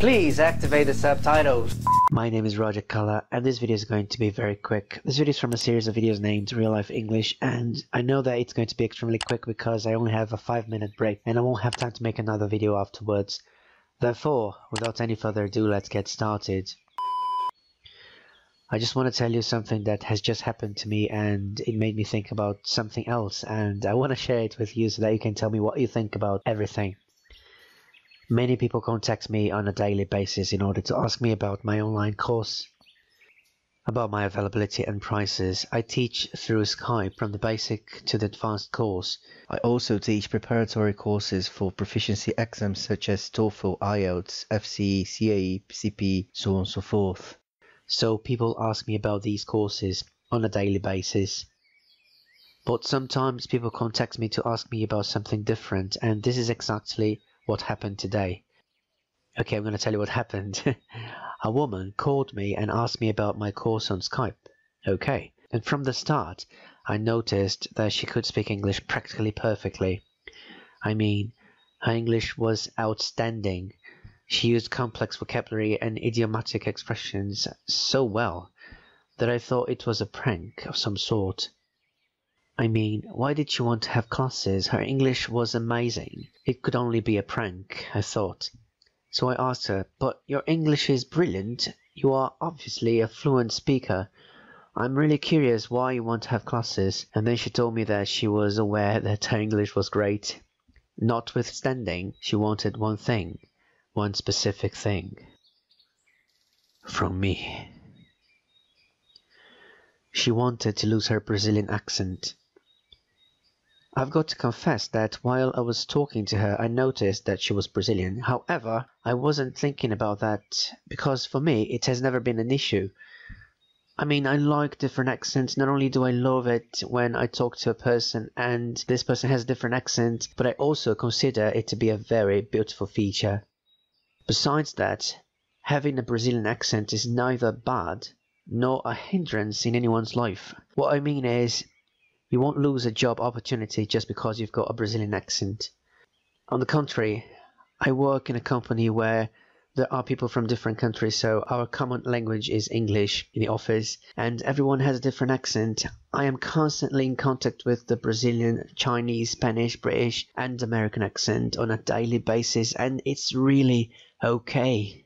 Please activate the subtitles. My name is rodgervankoller and this video is going to be very quick. This video is from a series of videos named Real Life English, and I know that it's going to be extremely quick because I only have a 5-minute break and I won't have time to make another video afterwards. Therefore, without any further ado, let's get started. I just want to tell you something that has just happened to me and it made me think about something else, and I want to share it with you so that you can tell me what you think about everything. Many people contact me on a daily basis in order to ask me about my online course, about my availability and prices. I teach through Skype from the basic to the advanced course. I also teach preparatory courses for proficiency exams such as TOEFL, IELTS, FCE, CAE, CP, so on and so forth. So people ask me about these courses on a daily basis. But sometimes people contact me to ask me about something different, and this is exactly what happened today. Okay, I'm going to tell you what happened. A woman called me and asked me about my course on Skype. Okay, and from the start I noticed that she could speak English practically perfectly. I mean, her English was outstanding. She used complex vocabulary and idiomatic expressions so well that I thought it was a prank of some sort. I mean, why did she want to have classes? Her English was amazing. It could only be a prank, I thought. So I asked her, "But your English is brilliant. You are obviously a fluent speaker. I'm really curious why you want to have classes." And then she told me that she was aware that her English was great. Notwithstanding, she wanted one thing, one specific thing. From me. She wanted to lose her Brazilian accent. I've got to confess that while I was talking to her, I noticed that she was Brazilian. However, I wasn't thinking about that because for me, it has never been an issue. I mean, I like different accents. Not only do I love it when I talk to a person and this person has a different accent, but I also consider it to be a very beautiful feature. Besides that, having a Brazilian accent is neither bad nor a hindrance in anyone's life. What I mean is, you won't lose a job opportunity just because you've got a Brazilian accent. On the contrary, I work in a company where there are people from different countries, so our common language is English in the office, and everyone has a different accent. I am constantly in contact with the Brazilian, Chinese, Spanish, British, and American accent on a daily basis, and it's really okay.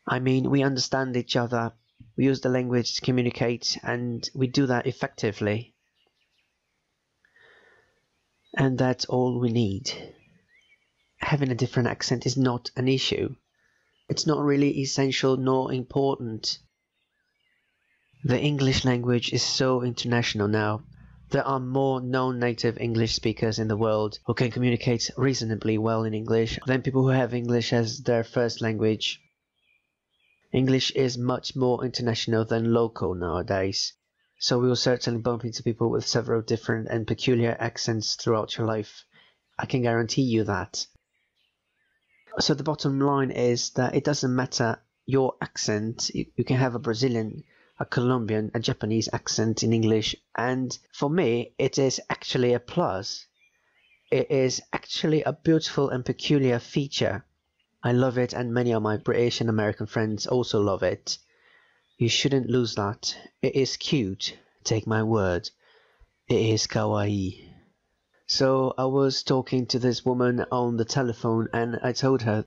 I mean, we understand each other, we use the language to communicate, and we do that effectively. And that's all we need. Having a different accent is not an issue. It's not really essential nor important. The English language is so international now. There are more non-native English speakers in the world who can communicate reasonably well in English than people who have English as their first language. English is much more international than local nowadays. So we will certainly bump into people with several different and peculiar accents throughout your life. I can guarantee you that. So the bottom line is that it doesn't matter your accent. You can have a Brazilian, a Colombian, a Japanese accent in English. And for me, it is actually a plus. It is actually a beautiful and peculiar feature. I love it, and many of my British and American friends also love it. You shouldn't lose that. It is cute, take my word. It is kawaii. So I was talking to this woman on the telephone and I told her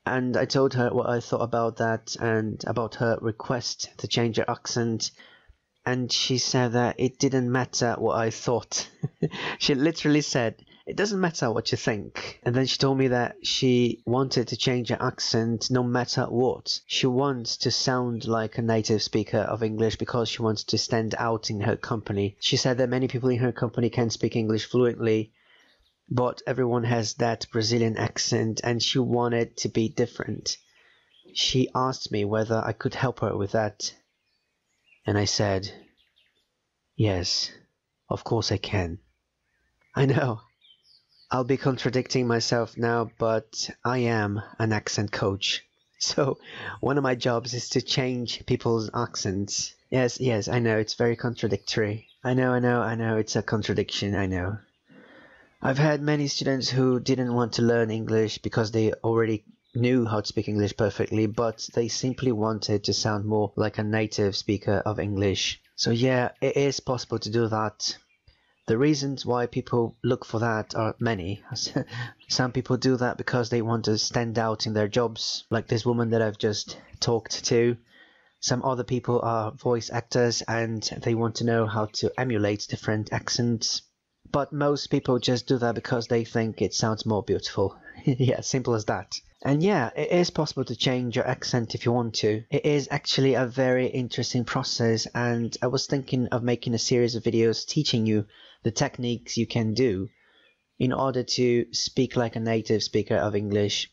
what I thought about that and about her request to change her accent. And she said that it didn't matter what I thought. She literally said, "It doesn't matter what you think." And then she told me that she wanted to change her accent no matter what. She wants to sound like a native speaker of English because she wants to stand out in her company. She said that many people in her company can speak English fluently, but everyone has that Brazilian accent and she wanted to be different. She asked me whether I could help her with that. And I said, yes, of course I can. I know, I'll be contradicting myself now, but I am an accent coach. So one of my jobs is to change people's accents. Yes, I know, it's very contradictory. I know, it's a contradiction, I know. I've had many students who didn't want to learn English because they already knew how to speak English perfectly, but they simply wanted to sound more like a native speaker of English. So yeah, it is possible to do that. The reasons why people look for that are many. Some people do that because they want to stand out in their jobs, like this woman that I've just talked to. Some other people are voice actors and they want to know how to emulate different accents. But most people just do that because they think it sounds more beautiful. Yeah, simple as that. And yeah, it is possible to change your accent if you want to. It is actually a very interesting process, and I was thinking of making a series of videos teaching you the techniques you can do in order to speak like a native speaker of English.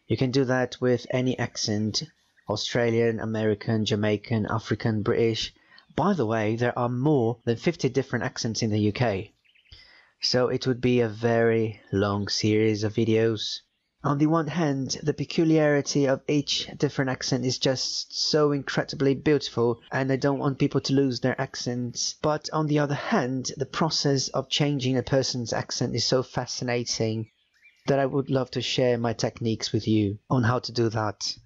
You can do that with any accent: Australian, American, Jamaican, African, British. By the way, there are more than 50 different accents in the UK. So it would be a very long series of videos. On the one hand, the peculiarity of each different accent is just so incredibly beautiful, and I don't want people to lose their accents. But on the other hand, the process of changing a person's accent is so fascinating that I would love to share my techniques with you on how to do that.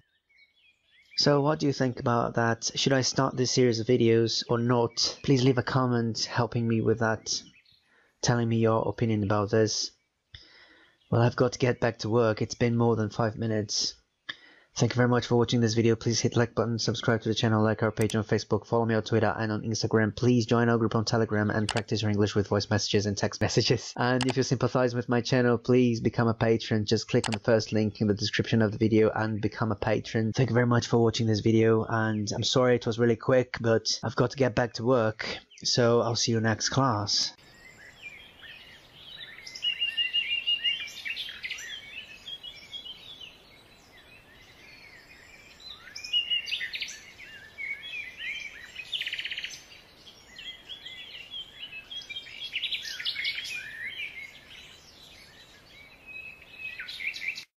So what do you think about that? Should I start this series of videos or not? Please leave a comment helping me with that, telling me your opinion about this. Well, I've got to get back to work. It's been more than 5 minutes. Thank you very much for watching this video. Please hit the like button, subscribe to the channel, like our page on Facebook, follow me on Twitter and on Instagram. Please join our group on Telegram and practice your English with voice messages and text messages. And if you sympathize with my channel, please become a patron. Just click on the first link in the description of the video and become a patron. Thank you very much for watching this video, and I'm sorry it was really quick, but I've got to get back to work. So I'll see you next class.